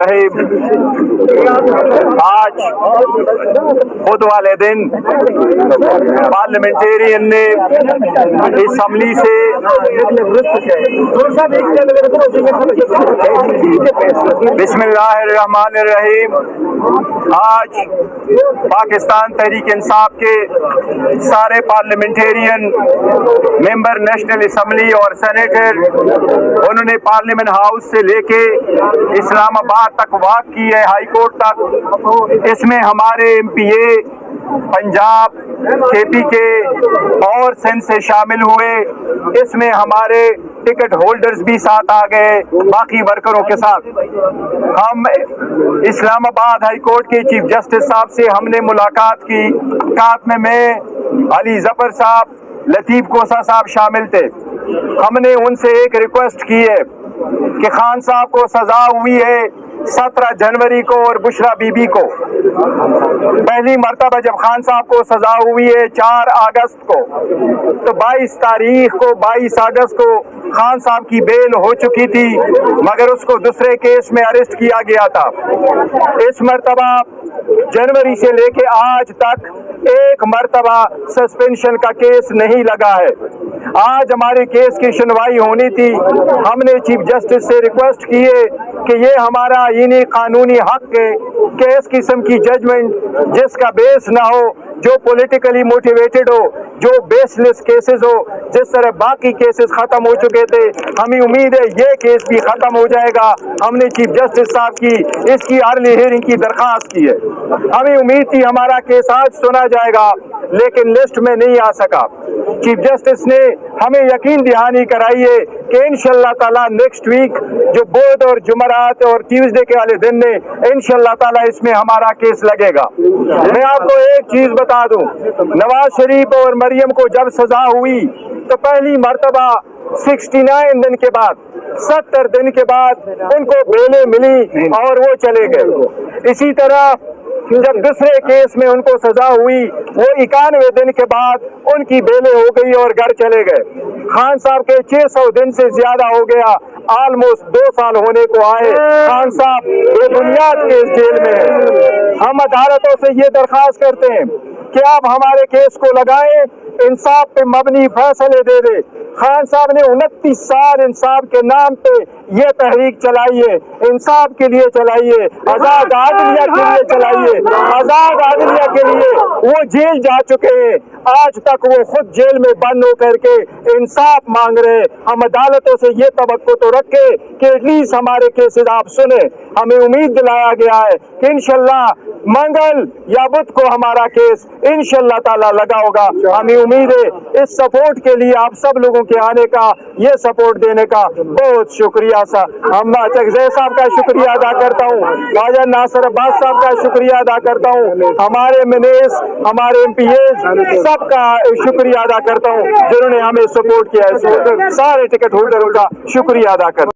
آج خود والے دن پارلیمنٹیرین نے اسمبلی سے بسم اللہ الرحمن الرحیم آج پاکستان تحریک انصاف کے سارے پارلیمنٹیرین ممبر نیشنل اسمبلی اور سینیٹر انہوں نے پارلیمنٹ ہاؤس سے لے کے اسلام آباد تک واک کی ہے، ہائی کورٹ تک۔ اس میں ہمارے ایم پی اے پنجاب، کے پی کے اور سندھ سے شامل ہوئے۔ اس میں ہمارے ٹکٹ ہولڈرز بھی ساتھ آ گئے باقی ورکروں کے ساتھ۔ ہم اسلام آباد ہائی کورٹ کے چیف جسٹس صاحب سے ہم نے ملاقات کی، کاتمے میں علی ظفر صاحب، لطیف کوسا صاحب شامل تھے۔ ہم نے ان سے ایک ریکویسٹ کی ہے کہ خان صاحب کو سزا ہوئی ہے 17 جنوری کو اور بشرا بی بی کو۔ پہلی مرتبہ جب خان صاحب کو سزا ہوئی ہے 4 اگست کو، تو 22 تاریخ کو 22 اگست کو خان صاحب کی بیل ہو چکی تھی، مگر اس کو دوسرے کیس میں اریسٹ کیا گیا تھا۔ اس مرتبہ جنوری سے لے کے آج تک ایک مرتبہ سسپینشن کا کیس نہیں لگا ہے۔ آج ہمارے کیس کی سنوائی ہونی تھی، ہم نے چیف جسٹس سے ریکویسٹ کی ہے کہ یہ ہمارا قانونی حق ہے کہ اس قسم کی ججمنٹ جس کا بیس نہ ہو، جو پولیٹیکلی موٹیویٹڈ ہو، جو بیس لیس کیسز ہو، جس طرح باقی کیسز ختم ہو چکے تھے، ہمیں امید ہے یہ کیس بھی ختم ہو جائے گا۔ ہم نے چیف جسٹس صاحب کی اس کی ارلی ہیئرنگ کی درخواست کی ہے۔ ہمیں امید تھی ہمارا کیس آج سنا جائے گا، لیکن لسٹ میں نہیں آ سکا۔ چیف جسٹس نے ہمیں یقین دہانی کرائی ہے کہ انشاءاللہ تعالیٰ نیکسٹ ویک جو بدھ اور جمعرات اور ٹیوزڈے کے والے دن میں انشاءاللہ تعالیٰ اس میں ہمارا کیس لگے گا۔ میں آپ کو ایک چیز بتا دوں، نواز شریف اور مریم کو جب سزا ہوئی تو پہلی مرتبہ 69 دن کے بعد 70 دن کے بعد ان کو بیلیں ملی اور وہ چلے گئے۔ اسی طرح جب دوسرے کیس میں ان کو سزا ہوئی وہ 91 دن کے بعد ان کی بیلیں ہو گئی اور گھر چلے گئے۔ خان صاحب کے 600 دن سے زیادہ ہو گیا، آلموسٹ 2 سال ہونے کو آئے۔ خان صاحب بے بنیاد کیس جیل میں ہیں۔ ہم عدالتوں سے یہ درخواست کرتے ہیں کہ آپ ہمارے کیس کو لگائیں، انصاف پہ مبنی فیصلے دے دے۔ خان صاحب نے 29 سال انصاف کے نام پہ یہ تحریک چلائی ہے، انصاف کے لیے چلائی ہے، آزاد عدلیہ کے لیے چلائی ہے، آزاد عدلیہ کے لیے وہ جیل جا چکے ہیں، آج تک وہ خود جیل میں بند ہو کر کے انصاف مانگ رہے۔ ہم عدالتوں سے یہ توقع تو رکھے کہ ایٹ لیسٹ ہمارے کیسز آپ سنیں۔ ہمیں امید دلایا گیا ہے کہ انشاءاللہ منگل یا بدھ کو ہمارا کیس انشاءاللہ تعالی لگا ہوگا۔ ہمیں امید ہے۔ اس سپورٹ کے لیے آپ سب لوگوں کے آنے کا، یہ سپورٹ دینے کا بہت شکریہ ہم چکزئی صاحب کا شکریہ ادا کرتا ہوں، خواجہ ناصر عباس صاحب کا شکریہ ادا کرتا ہوں، ہمارے منیس، ہمارے ایم پی اے سب کا شکریہ ادا کرتا ہوں جنہوں نے ہمیں سپورٹ کیا ہے۔ سارے ٹکٹ ہولڈروں کا شکریہ ادا کرتا ہوں۔